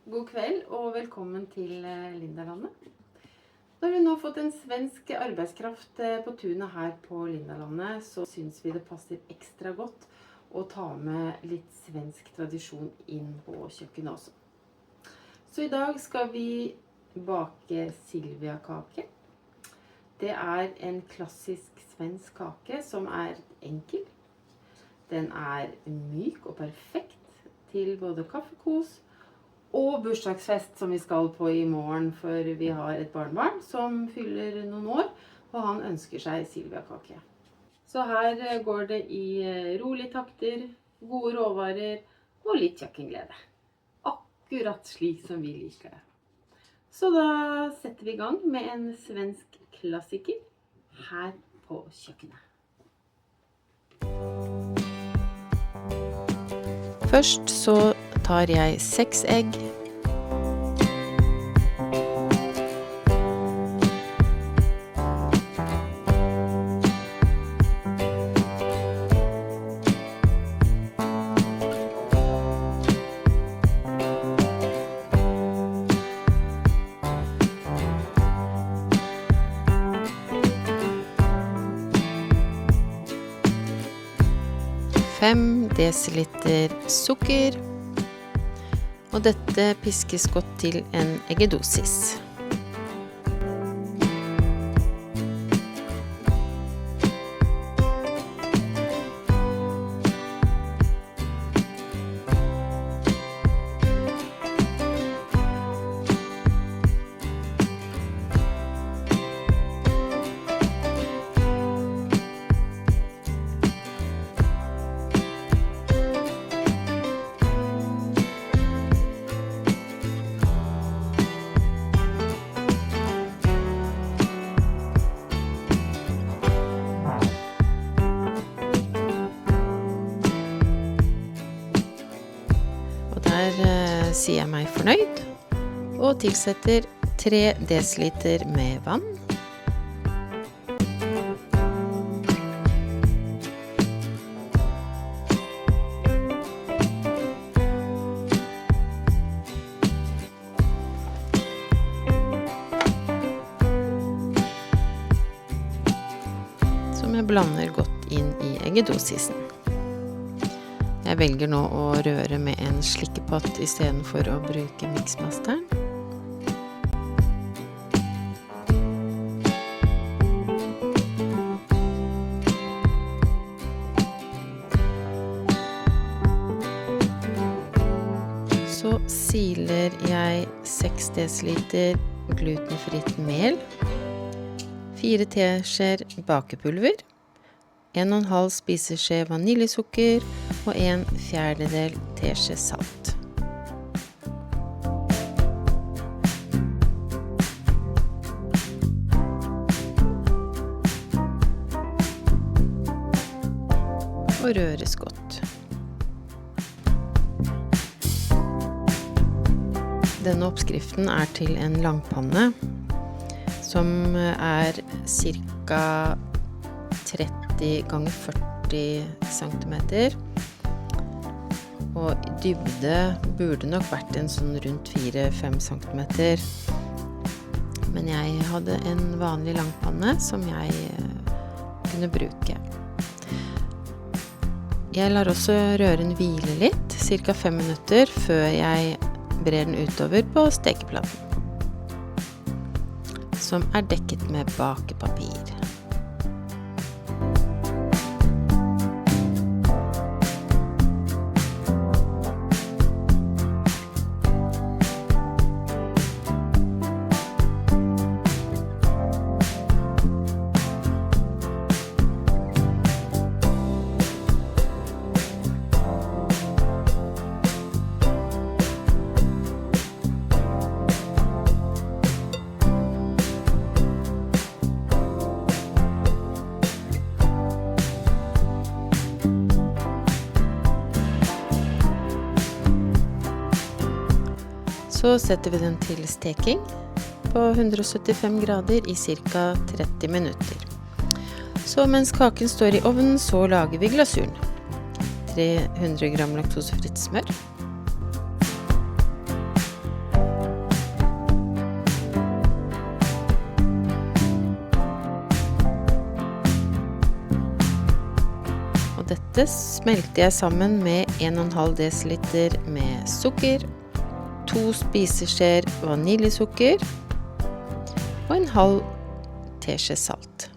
God kveld og velkommen til Lindalandet. Når vi nå har fått en svensk arbeidskraft på tunet her på Lindalandet, så synes vi det passer ekstra godt å ta med litt svensk tradisjon inn på kjøkkenet også. Så i dag skal vi bake Silvia-kake. Det er en klassisk svensk kake som er enkel. Den er myk og perfekt til både kaffekos og bursdagsfest som vi skal på i morgen, for vi har et barnebarn som fyller noen år, og han ønsker seg Silvia-kake. Så her går det i rolige takter, gode råvarer og litt kjøkkenglede. Akkurat slik som vi liker det. Så da setter vi i gang med en svensk klassiker her på kjøkkenet. Først så tar jeg 6 egg. Fem desiliter sukker, og dette piskes godt til en eggedosis. Der sier jeg meg fornøyd og tilsetter 3 desiliter med vann. Som jeg blander godt inn i eggedosisen. Jeg velger nå å røre med en slikkepott i stedet for å bruke miksmasteren. Så siler jeg 6 desiliter glutenfritt mel, 4 teskjeer bakepulver, 1,5 spiseskje vaniljesukker og 1/4 teskje salt. Og røres godt. Denne oppskriften er til en langpanne som er cirka 30 ganger 40 centimeter, og dybde burde nok vært en sånn rundt 4-5 centimeter, men jeg hadde en vanlig langpanne som jeg kunne bruke. Jeg lar også røren hvile litt, cirka 5 minutter, før jeg brer den utover på stekeplaten, som er dekket med bakepapir. Så setter vi den til steking på 175 grader i cirka 30 minutter. Så mens kaken står i ovnen, så lager vi glasuren. 300 gram laktosefritt smør. Dette smelter jeg sammen med 1,5 desiliter med sukker, 2 spiseskjeer vaniljesukker og en halv teskje salt.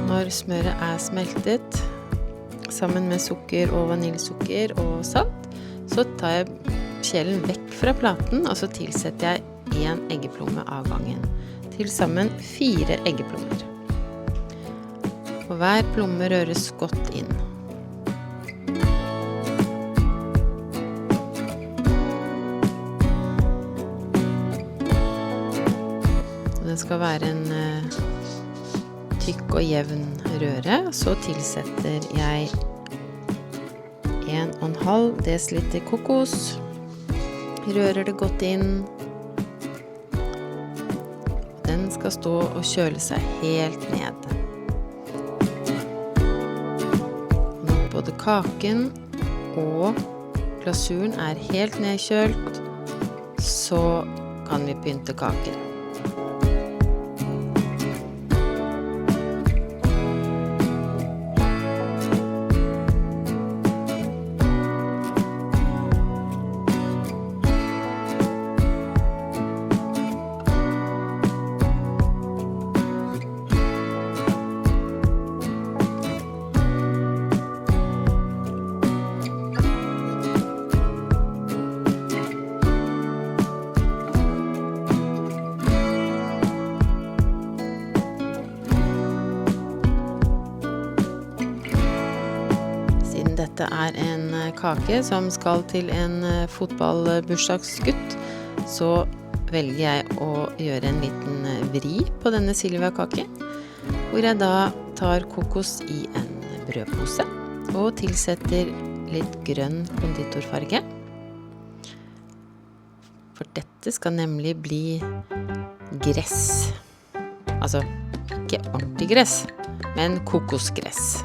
Når smøret smeltet, sammen med sukker og vaniljesukker og salt, så tar jeg kjelen vekk fra platen, og så tilsetter jeg 1 eggeplomme av gangen. Til sammen 4 eggeplommer. Og hver plomme røres godt inn. Det skal være en tykk og jevn røre, så tilsetter jeg 1,5 desiliter kokos, rører det godt inn. Den skal stå og kjøle seg helt ned. Når både kaken og glasuren helt nedkjølt, så kan vi pynte kaken. Dette en kake som skal til en fotballbursdagsgutt, så velger jeg å gjøre en liten vri på denne Silvia-kaken, hvor jeg da tar kokos i en brødpose og tilsetter litt grønn konditorfarge. For dette skal nemlig bli gress. Altså, ikke ordentlig gress, men kokosgress.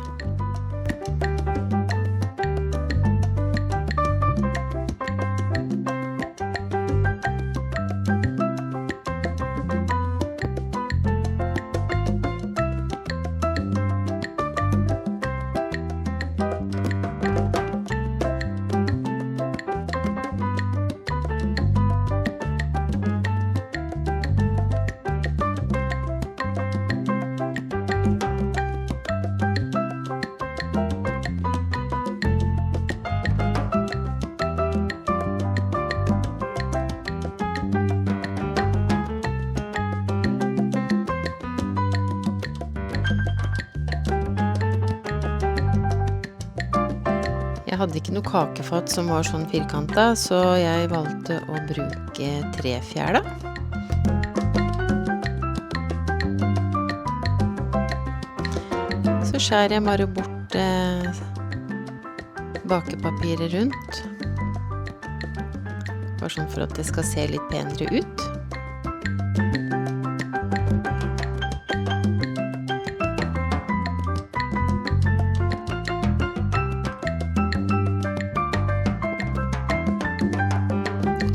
Jeg hadde ikke noe kakefat som var sånn firkantet, så jeg valgte å bruke 3/4. Så skjærer jeg bare bort bakepapiret rundt. Bare sånn for at det skal se litt penere ut.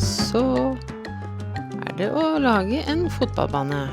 Så det å lage en fotballbane.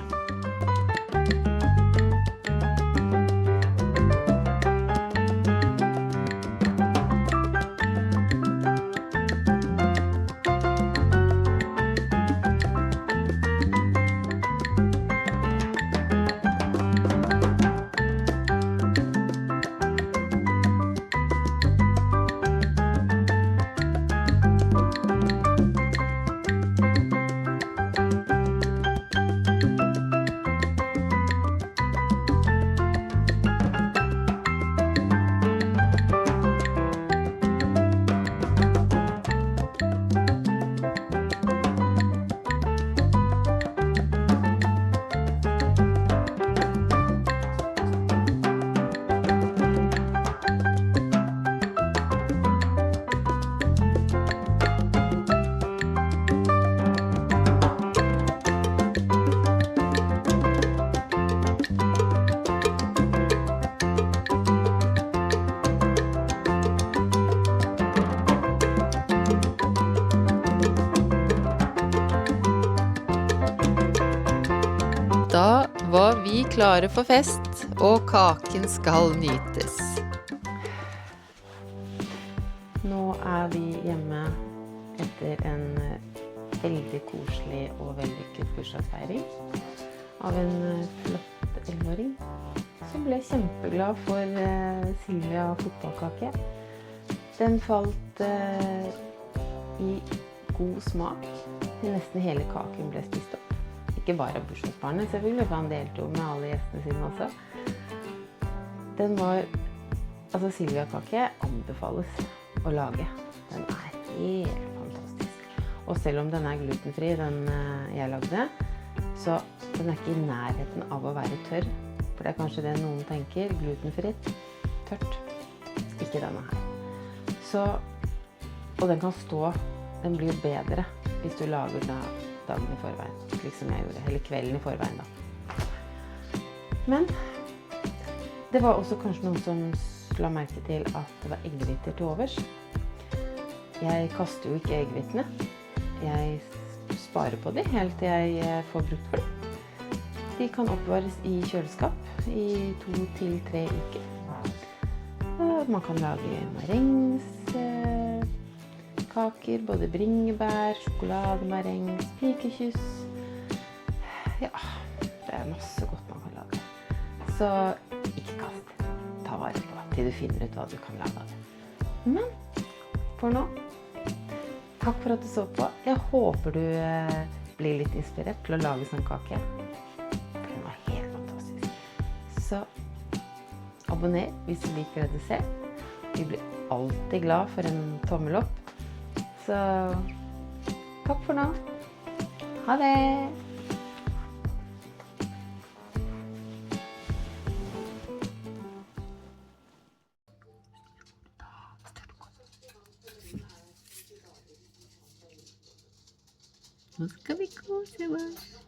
Da var vi klare for fest, og kaken skal nytes. Nå er vi hjemme etter en veldig koselig og vellykket bursdagsfeiring av en flott 11-åring som ble kjempeglad for Silvia fotballkake. Den falt i god smak til nesten hele kaken ble spist opp. Ikke bare av bursdagsbarnet, selvfølgelig, for han delte jo med alle gjestene sine også. Den var, altså Silvia-kake anbefales å lage. Den er helt fantastisk. Og selv om den er glutenfri, den jeg lagde, så den er ikke i nærheten av å være tørr. For det er kanskje det noen tenker, glutenfritt, tørt. Ikke denne her. Så, og den kan stå, den blir jo bedre hvis du lager den dagen i forveien, slik som jeg gjorde, eller kvelden i forveien da. Men det var også kanskje noen som la merke til at det var eggehviter til overs. Jeg kaster jo ikke eggehvitene. Jeg sparer på de helt til jeg får brukt for dem. De kan oppvares i kjøleskap i 2 til 3 uker. Man kan lage marengs, kaker, både bringebær, sjokolademarengs, pikekyss. Ja, det er masse godt man kan lage. Så ikke kast. Ta vare på det til du finner ut hva du kan lage av det. Men for nå, takk for at du så på. Jeg håper du blir litt inspirert til å lage sånn kake. For den var helt fantastisk. Så abonner hvis du liker det du ser. Vi blir alltid glad for en tommel opp. Så takk for nå. Ha det! Nå skal vi kose oss.